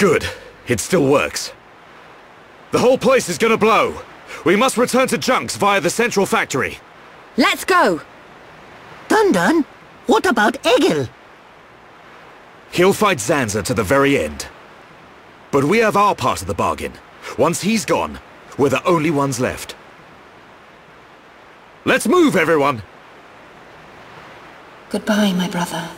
Good. It still works. The whole place is gonna blow. We must return to Junks via the central factory. Let's go! Dun, what about Egil? He'll fight Zanza to the very end. But we have our part of the bargain. Once he's gone, we're the only ones left. Let's move, everyone! Goodbye, my brother.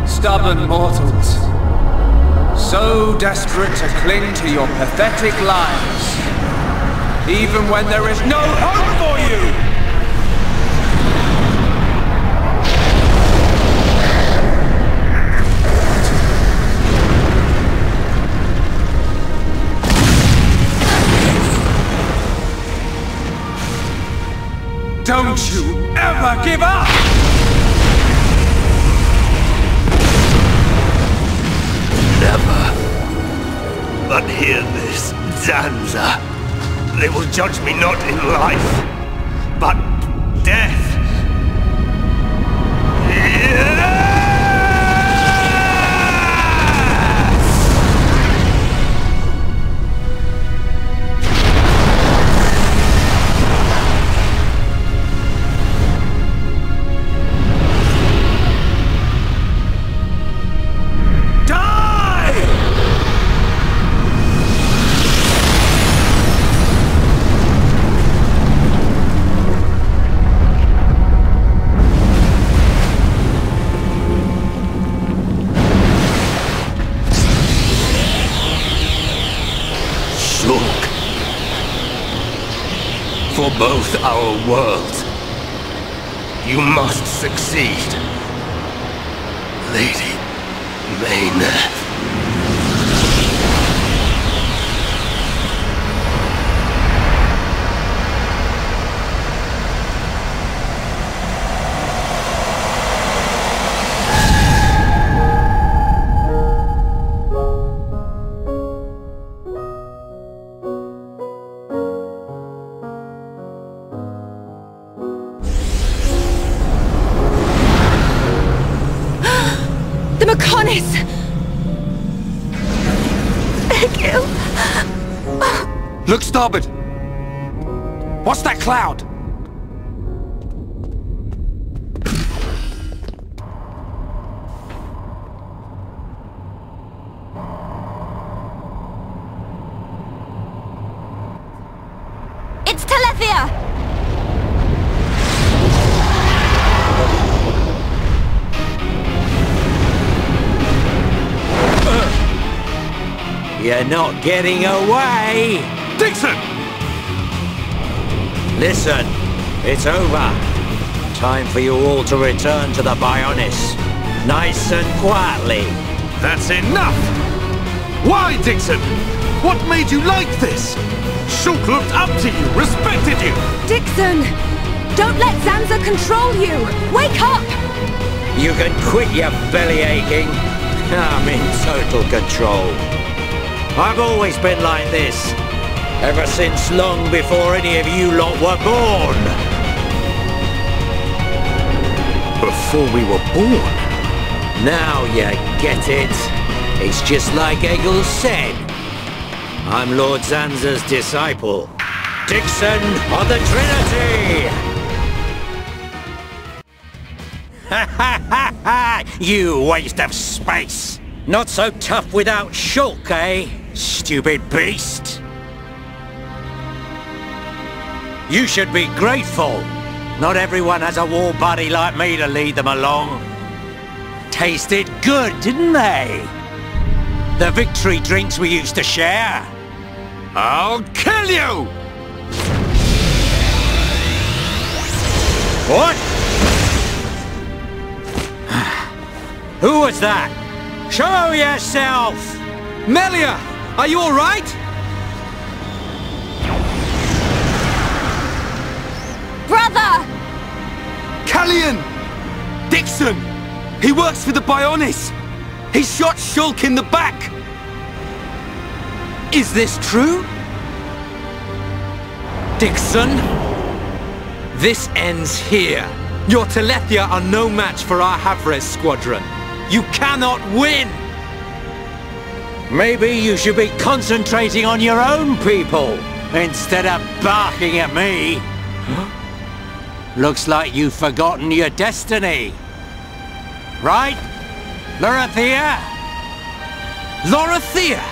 Stubborn mortals, so desperate to cling to your pathetic lives, even when there is no hope for you! Don't you ever give up! Never. But hear this, Zanza. They will judge me not in life, but death. For both our worlds, you must succeed, Lady Maynard. The Mekonis! Egil! Look starboard! What's that cloud? It's Telethia! You're not getting away! Dixon! Listen, it's over. Time for you all to return to the Bionis. Nice and quietly. That's enough! Why, Dixon? What made you like this? Shulk looked up to you, respected you! Dixon! Don't let Zanza control you! Wake up! You can quit your belly aching. I'm in total control. I've always been like this, ever since long before any of you lot were born. Before we were born? Now you get it. It's just like Egil said. I'm Lord Zanza's disciple, Dixon of the Trinity! Ha ha ha ha! You waste of space! Not so tough without Shulk, eh? Stupid beast! You should be grateful. Not everyone has a war buddy like me to lead them along. Tasted good, didn't they? The victory drinks we used to share. I'll kill you! What? Who was that? Show yourself! Melia! Are you alright? Brother! Callian! Dixon! He works for the Bionis! He shot Shulk in the back! Is this true? Dixon, this ends here. Your Telethia are no match for our Havres squadron. You cannot win! Maybe you should be concentrating on your own people, instead of barking at me. Looks like you've forgotten your destiny. Right, Lorithia? Lorithia!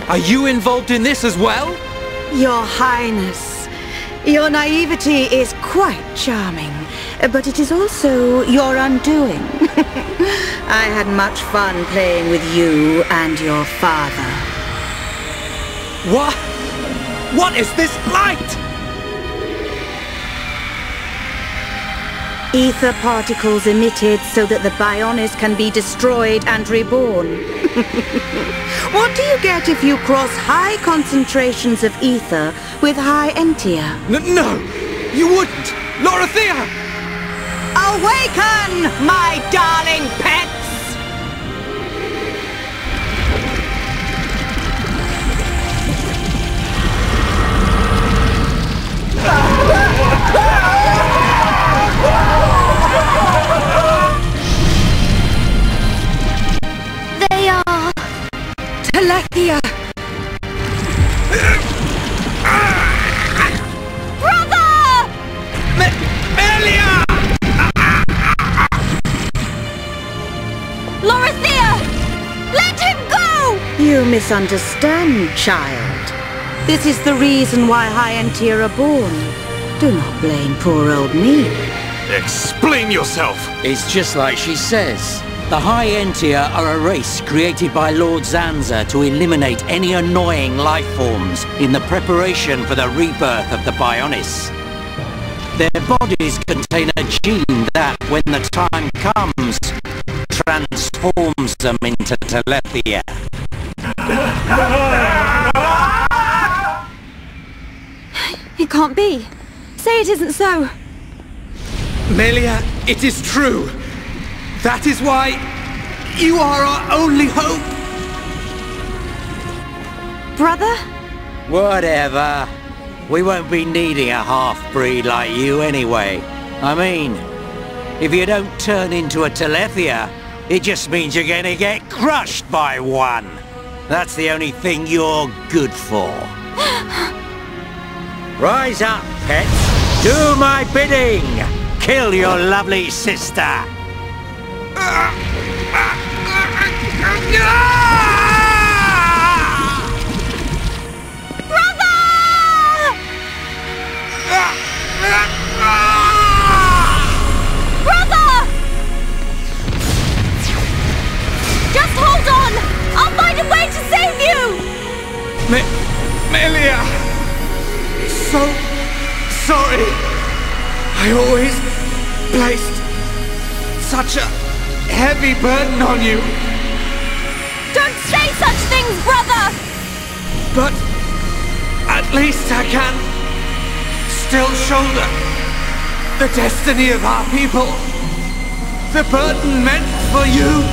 Are you involved in this as well? Your Highness, your naivety is quite charming, but it is also your undoing. I had much fun playing with you and your father. What? What is this light? Ether particles emitted so that the Bionis can be destroyed and reborn. What do you get if you cross high concentrations of ether with high entia? No! You wouldn't! Lorithia! Awaken, my darling pets! They are... Telethia! Brother! Melia! Lorithia! Let him go! You misunderstand, child. This is the reason why high entia are born. Do not blame poor old me. Explain yourself! It's just like she says. The High Entia are a race created by Lord Zanza to eliminate any annoying life forms in the preparation for the rebirth of the Bionis. Their bodies contain a gene that, when the time comes, transforms them into Telethia. It can't be. Say it isn't so. Melia, it is true. That is why you are our only hope. Brother? Whatever. We won't be needing a half-breed like you anyway. I mean, if you don't turn into a Telethia, it just means you're gonna get crushed by one. That's the only thing you're good for. Rise up, pets. Do my bidding. Kill your lovely sister. Just hold on! I'll find a way to save you! Melia! So sorry. I always placed such a heavy burden on you. Don't say such things, brother! But at least I can still shoulder the destiny of our people. The burden meant for you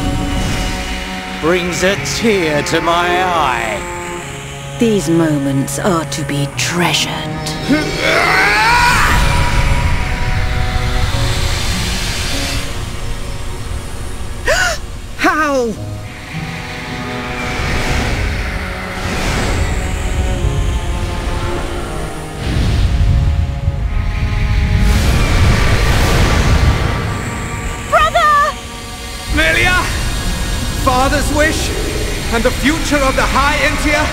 Brings a tear to my eye. These moments are to be treasured. How? Melia! Father's wish and the future of the High Entia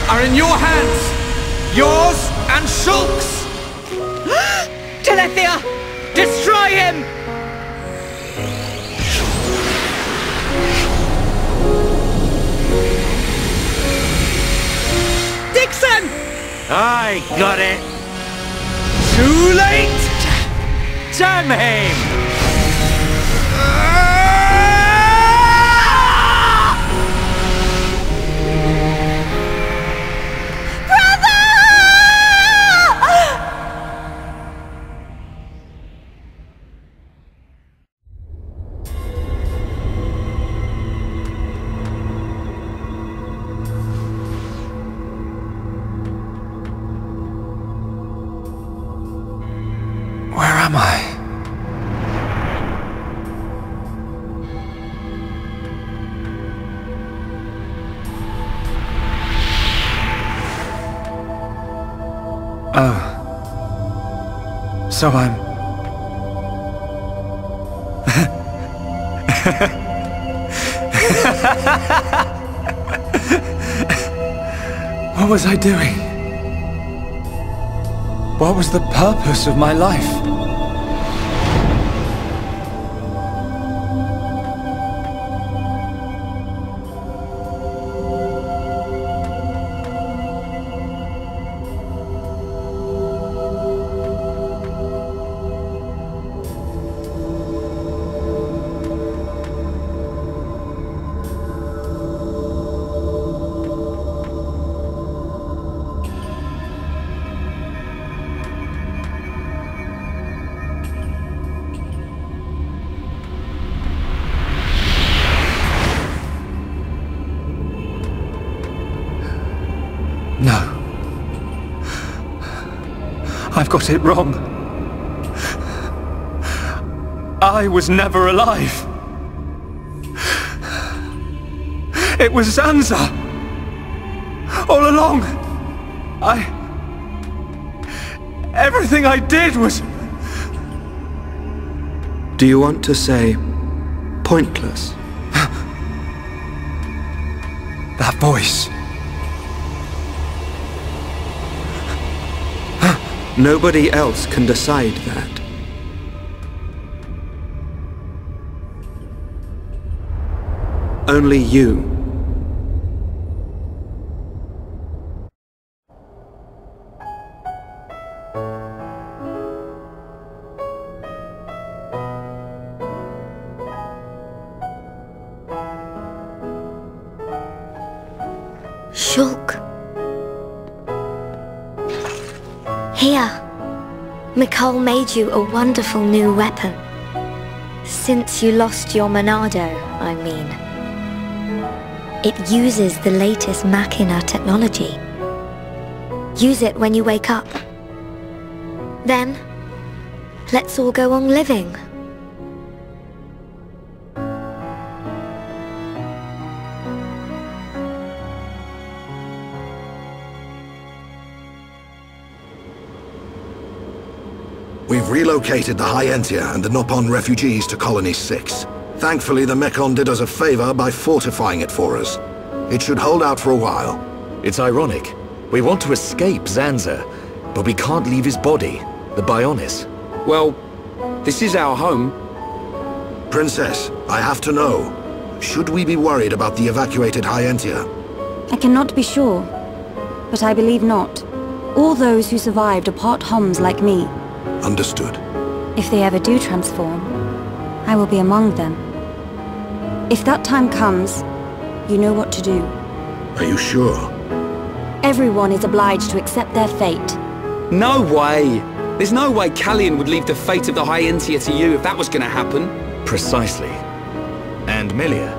are in your hands. Yours and Shulk's. Telethia! Destroy him! Dixon! I got it. Too late! Damn him! am I? Oh. So I'm... What was I doing? What was the purpose of my life? No. I've got it wrong. I was never alive. It was Zanza. All along. Everything I did was... Do you want to say pointless? That voice. Nobody else can decide that. Only you. Shulk. Here. Mikol made you a wonderful new weapon. Since you lost your Monado, I mean. It uses the latest Machina technology. Use it when you wake up. Then, let's all go on living. We've relocated the Hyentia and the Nopon refugees to Colony 6. Thankfully, the Mekon did us a favor by fortifying it for us. It should hold out for a while. It's ironic. We want to escape Zanza, but we can't leave his body, the Bionis. Well, this is our home. Princess, I have to know. Should we be worried about the evacuated Hyentia? I cannot be sure, but I believe not. All those who survived are part Homs like me. Understood. If they ever do transform, I will be among them. If that time comes, you know what to do. Are you sure? Everyone is obliged to accept their fate. No way! There's no way Callian would leave the fate of the Hyentia to you if that was gonna happen. Precisely. And Melia,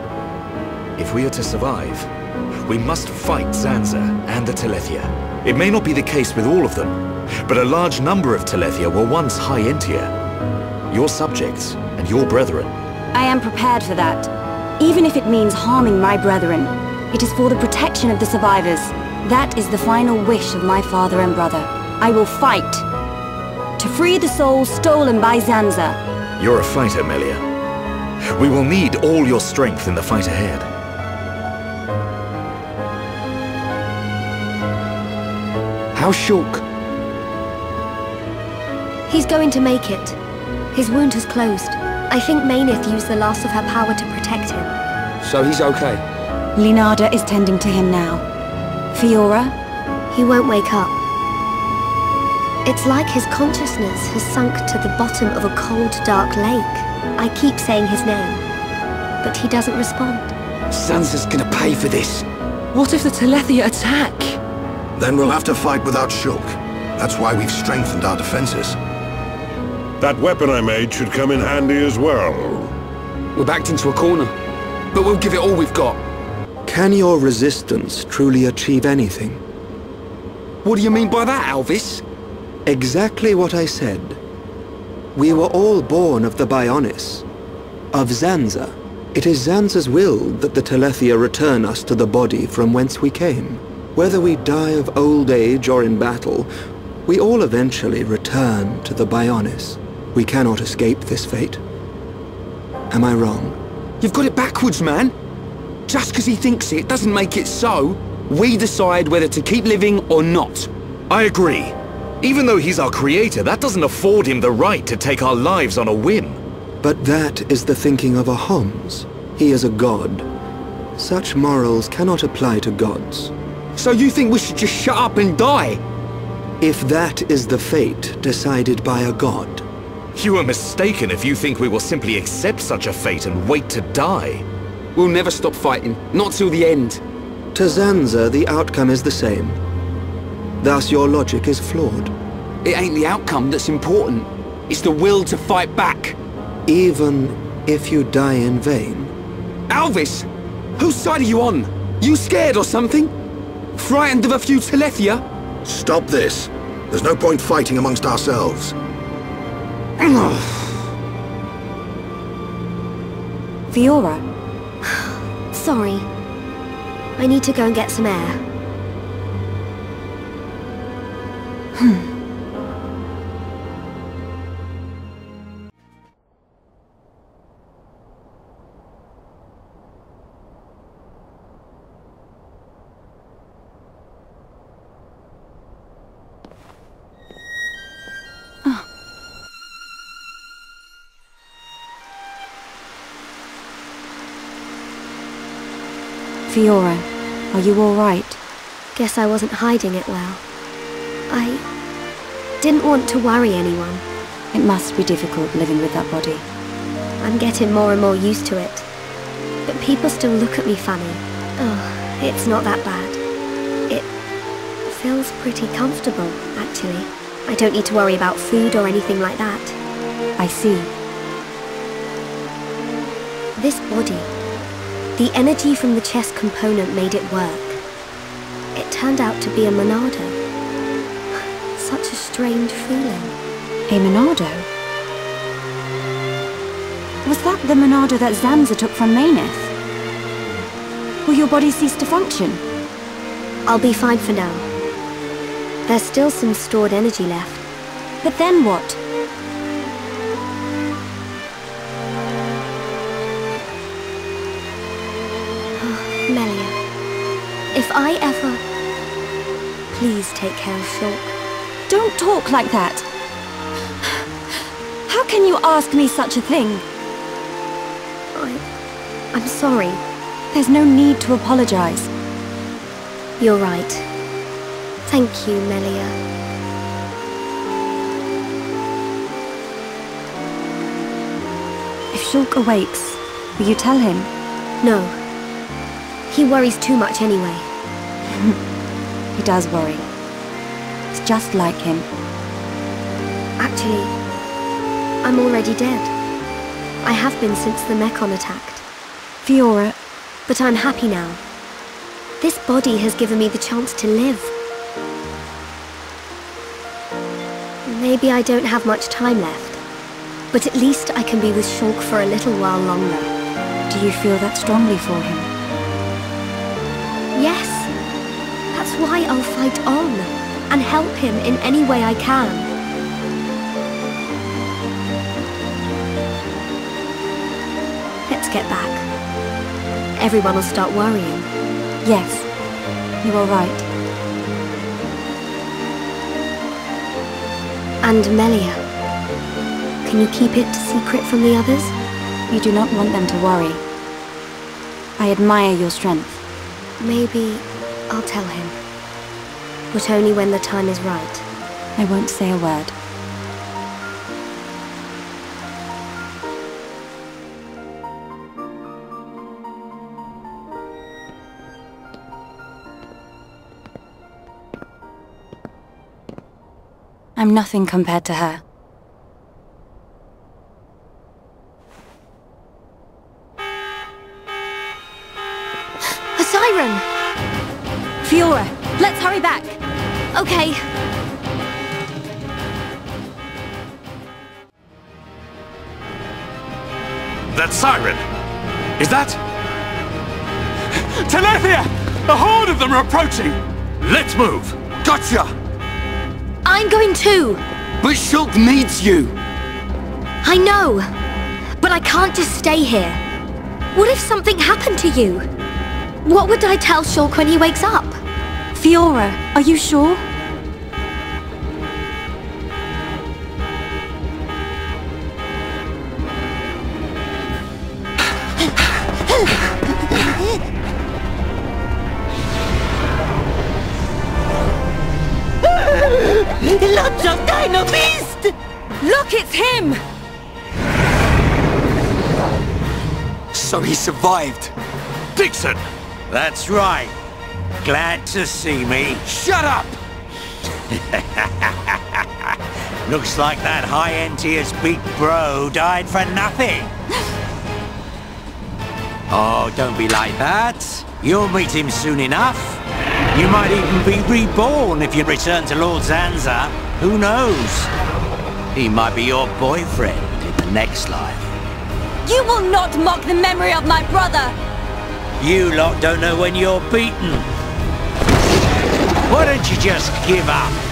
if we are to survive, we must fight Zanza and the Telethia. It may not be the case with all of them, but a large number of Telethia were once Hyentia. Your subjects and your brethren. I am prepared for that. Even if it means harming my brethren, it is for the protection of the survivors. That is the final wish of my father and brother. I will fight to free the souls stolen by Zanza. You're a fighter, Melia. We will need all your strength in the fight ahead. How's Shulk? He's going to make it. His wound has closed. I think Mainith used the last of her power to protect him. So he's okay? Linada is tending to him now. Fiora? He won't wake up. It's like his consciousness has sunk to the bottom of a cold, dark lake. I keep saying his name, but he doesn't respond. Zanza's gonna pay for this. What if the Telethia attack? Then we'll have to fight without Shulk. That's why we've strengthened our defenses. That weapon I made should come in handy as well. We're backed into a corner, but we'll give it all we've got. Can your resistance truly achieve anything? What do you mean by that, Alvis? Exactly what I said. We were all born of the Bionis, of Zanza. It is Zanza's will that the Telethia return us to the body from whence we came. Whether we die of old age or in battle, we all eventually return to the Bionis. We cannot escape this fate. Am I wrong? You've got it backwards, man. Just because he thinks it doesn't make it so. We decide whether to keep living or not. I agree. Even though he's our creator, that doesn't afford him the right to take our lives on a whim. But that is the thinking of a Homs. He is a god. Such morals cannot apply to gods. So you think we should just shut up and die? If that is the fate decided by a god. You are mistaken if you think we will simply accept such a fate and wait to die. We'll never stop fighting, not till the end. To Zanza, the outcome is the same. Thus your logic is flawed. It ain't the outcome that's important. It's the will to fight back. Even if you die in vain. Alvis! Whose side are you on? You scared or something? Frightened of a few Telethia? Stop this. There's no point fighting amongst ourselves. Fiora. Sorry. I need to go and get some air. Fiora, are you all right? Guess I wasn't hiding it well. I didn't want to worry anyone. It must be difficult living with that body. I'm getting more and more used to it. But people still look at me funny. Oh, it's not that bad. It feels pretty comfortable, actually. I don't need to worry about food or anything like that. I see. This body, the energy from the chest component made it work. It turned out to be a Monado. Such a strange feeling. A Monado? Was that the Monado that Zanza took from Mekonis? Will your body cease to function? I'll be fine for now. There's still some stored energy left. But then what? Melia, if I ever... Please take care of Shulk. Don't talk like that! How can you ask me such a thing? I'm sorry. There's no need to apologize. You're right. Thank you, Melia. If Shulk awakes, will you tell him? No. He worries too much anyway. He does worry. It's just like him. Actually, I'm already dead. I have been since the Mekon attacked. Fiora. But I'm happy now. This body has given me the chance to live. Maybe I don't have much time left, but at least I can be with Shulk for a little while longer. Do you feel that strongly for him? Yes. That's why I'll fight on and help him in any way I can. Let's get back. Everyone will start worrying. Yes, you are right. And Melia, can you keep it secret from the others? You do not want them to worry. I admire your strength. Maybe I'll tell him. But only when the time is right. I won't say a word. I'm nothing compared to her. A siren! Fiora, let's hurry back! Okay. That siren! Is that... Telethia! A horde of them are approaching! Let's move! Gotcha! I'm going too! But Shulk needs you! I know, but I can't just stay here. What if something happened to you? What would I tell Shulk when he wakes up? Fiora, are you sure? Lots of Dino Beast! Look, it's him! So he survived. Dixon! That's right. Glad to see me. Shut up! Looks like that high-entier's big bro died for nothing. Oh, don't be like that. You'll meet him soon enough. You might even be reborn if you return to Lord Zanza. Who knows? He might be your boyfriend in the next life. You will not mock the memory of my brother! You lot don't know when you're beaten. Why don't you just give up?